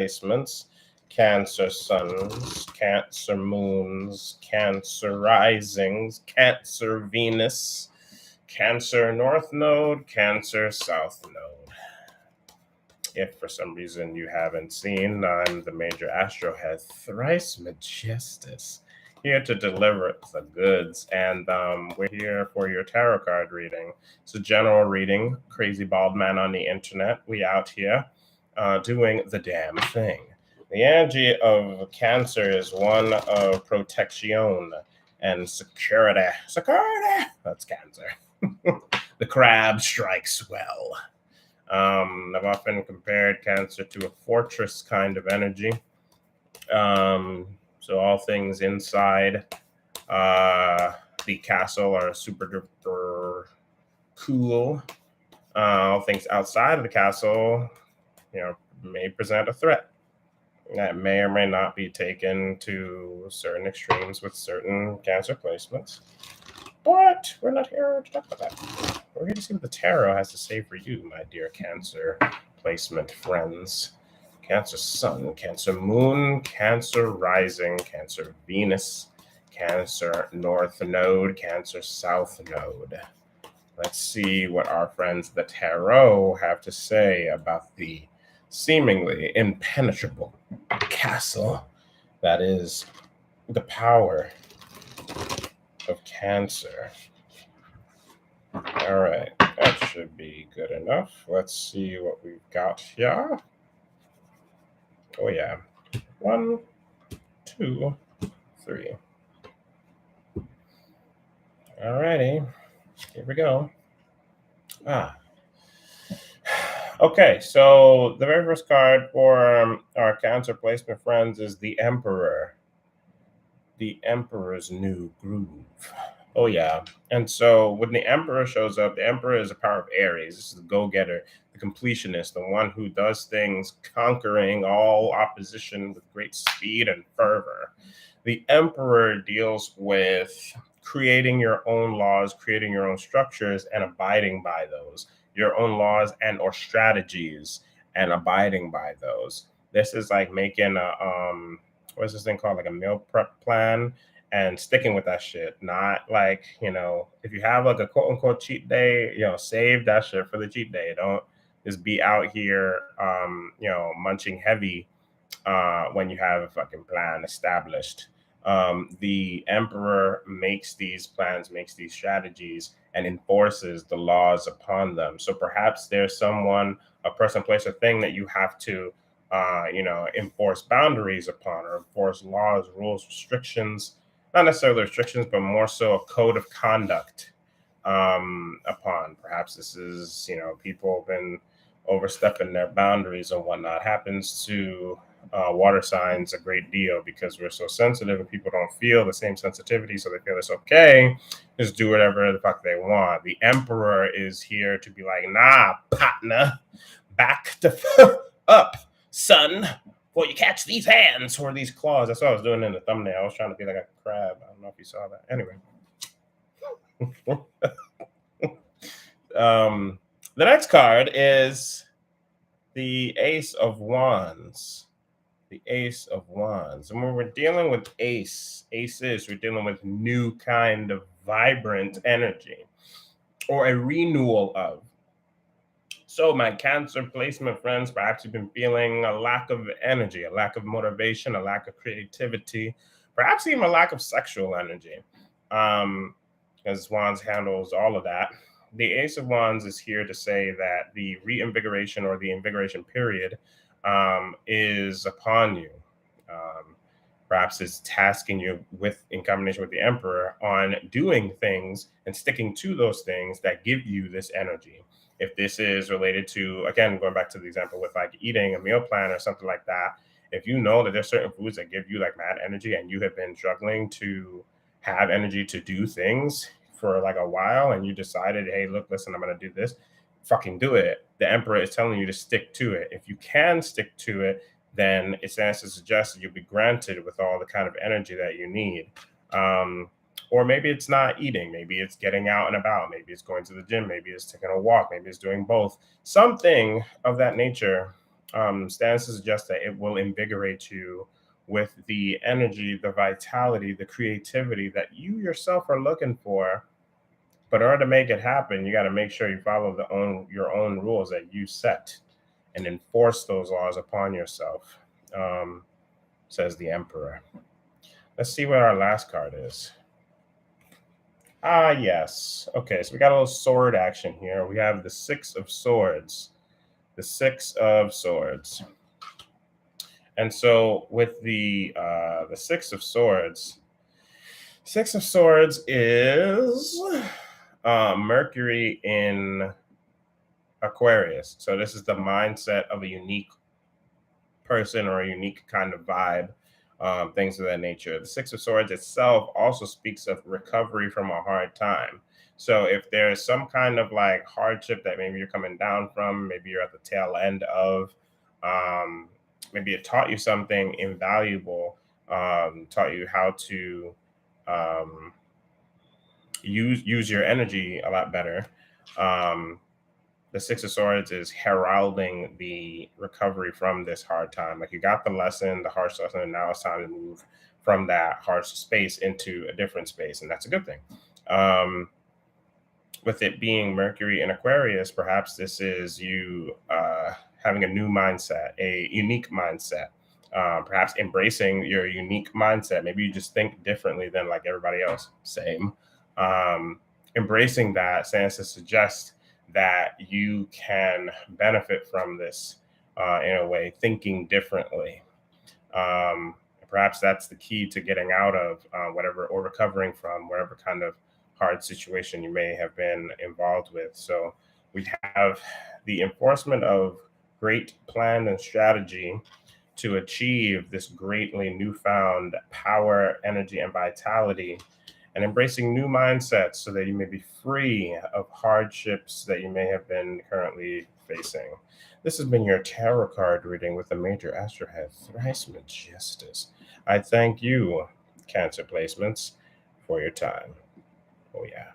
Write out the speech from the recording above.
placements, Cancer suns, Cancer moons, Cancer risings, Cancer Venus, Cancer North Node, Cancer South Node. If for some reason you haven't seen, I'm the major Astro head, thrice majestus, here to deliver the goods. And we're here for your tarot card reading. It's a general reading, crazy bald man on the internet. We out here doing the damn thing. The energy of Cancer is one of protection and security. Security! That's Cancer. The crab strikes well. I've often compared Cancer to a fortress kind of energy. So all things inside the castle are super duper cool. All things outside of the castle, may present a threat that may or may not be taken to certain extremes with certain Cancer placements. But we're not here to talk about that. We're here to see what the tarot has to say for you, my dear Cancer placement friends. Cancer Sun, Cancer Moon, Cancer Rising, Cancer Venus, Cancer North Node, Cancer South Node. Let's see what our friends the tarot have to say about the seemingly impenetrable castle that is the power of Cancer. All right, that should be good enough. Let's see what we've got here. Oh yeah, 1, 2, 3. Alrighty, here we go. Okay, so the very first card for our Cancer placement friends is the Emperor. The Emperor's New Groove. Oh yeah. And so when the Emperor shows up, the Emperor is a power of Aries. This is the go-getter, the completionist, the one who does things conquering all opposition with great speed and fervor. The Emperor deals with creating your own laws, creating your own structures, and abiding by those. Your own laws and or strategies and abiding by those. This is like making a what's this thing called, like a meal prep plan, and sticking with that shit. Not like, if you have like a quote unquote cheat day, save that shit for the cheat day. Don't just be out here munching heavy when you have a fucking plan established. The Emperor makes these plans, makes these strategies, and enforces the laws upon them. So perhaps there's someone, a person, place, or thing that you have to enforce boundaries upon, or enforce laws, rules, restrictions, not necessarily restrictions, but more so a code of conduct upon. Perhaps this is, people have been overstepping their boundaries and whatnot. Happens to water signs a great deal because we're so sensitive and people don't feel the same sensitivity, so they feel it's okay, just do whatever the fuck they want. The Emperor is here to be like, nah, partner, back the up, son, before you catch these hands or these claws. That's what I was doing in the thumbnail. I was trying to be like a crab. I don't know if you saw that. Anyway. The next card is the Ace of Wands. The Ace of Wands. And when we're dealing with aces, we're dealing with new kind of vibrant energy, or a renewal of. So my Cancer placement friends, perhaps you've been feeling a lack of energy, a lack of motivation, a lack of creativity, perhaps even a lack of sexual energy, as Wands handles all of that. The Ace of Wands is here to say that the reinvigoration, or the invigoration period, is upon you. Perhaps it's tasking you with, in combination with the Emperor, on doing things and sticking to those things that give you this energy. If this is related to, again, going back to the example with like eating a meal plan or something like that, if you know that there's certain foods that give you like mad energy and you have been struggling to have energy to do things for like a while, and you decided, hey, look, listen, I'm going to do this, fucking do it. The Emperor is telling you to stick to it. If you can stick to it, then it stands to suggest that you'll be granted with all the kind of energy that you need. Or maybe it's not eating. Maybe it's getting out and about. Maybe it's going to the gym. Maybe it's taking a walk. Maybe it's doing both. Something of that nature Stances suggest that it will invigorate you with the energy, the vitality, the creativity that you yourself are looking for. But in order to make it happen, you got to make sure you follow your own rules that you set and enforce those laws upon yourself, um, says the Emperor. Let's see what our last card is. Ah, yes. Okay, so we got a little sword action here. We have the Six of Swords. The Six of Swords. And so with the Six of Swords is Mercury in Aquarius. So this is the mindset of a unique person or a unique kind of vibe, things of that nature. The Six of Swords itself also speaks of recovery from a hard time. So if there's some kind of like hardship that maybe you're coming down from, maybe you're at the tail end of, um, maybe it taught you something invaluable, taught you how to um, use your energy a lot better. Um, the Six of Swords is heralding the recovery from this hard time. Like you got the lesson, the harsh lesson, and now it's time to move from that harsh space into a different space, and that's a good thing. With it being Mercury in Aquarius, perhaps this is you having a new mindset, a unique mindset. Perhaps embracing your unique mindset. Maybe you just think differently than like everybody else. Same. Embracing that stands to suggest that you can benefit from this in a way, thinking differently. Um, Perhaps that's the key to getting out of whatever or recovering from whatever kind of hard situation you may have been involved with. So we have the enforcement of great plan and strategy to achieve this greatly newfound power, energy, and vitality, and embracing new mindsets so that you may be free of hardships that you may have been currently facing. This has been your tarot card reading with the major astrohead Thrice Majestus. I thank you, Cancer Placements, for your time. Oh, yeah.